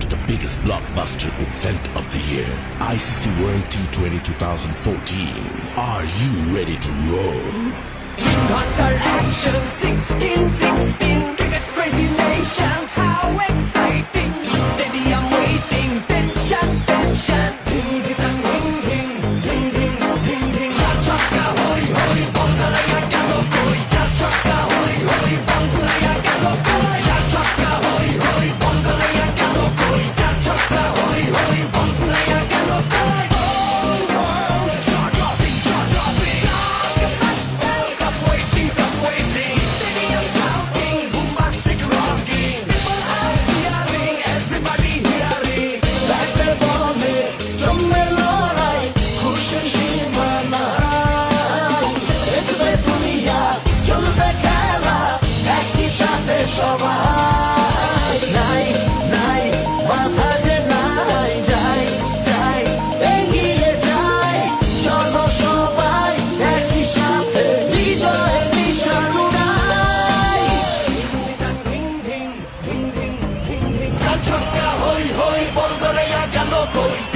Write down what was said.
to the biggest blockbuster event of the year, ICC World T20 2014. Are you ready to roll? Hunter action 16-16 cricket crazy nations, how exciting! Stadium waiting, tension, tension. Ding ding ding ding ding ding ding ding. Chaka hoy hoy, Bangalaya galo koi. Chaka hoy hoy, Bangalaya galo koi. Chaka hoy hoy, Bangalaya galo koi. Chaka hoy hoy, Bangalaya galo koi. সবাই নাই নাই মাথা যে নাই যাই যাই এগিয়ে যাই চলো সবাই একই সাথে বিজয়ের নিশান উড়াই ছক্কা হই হই বল করে গেল কই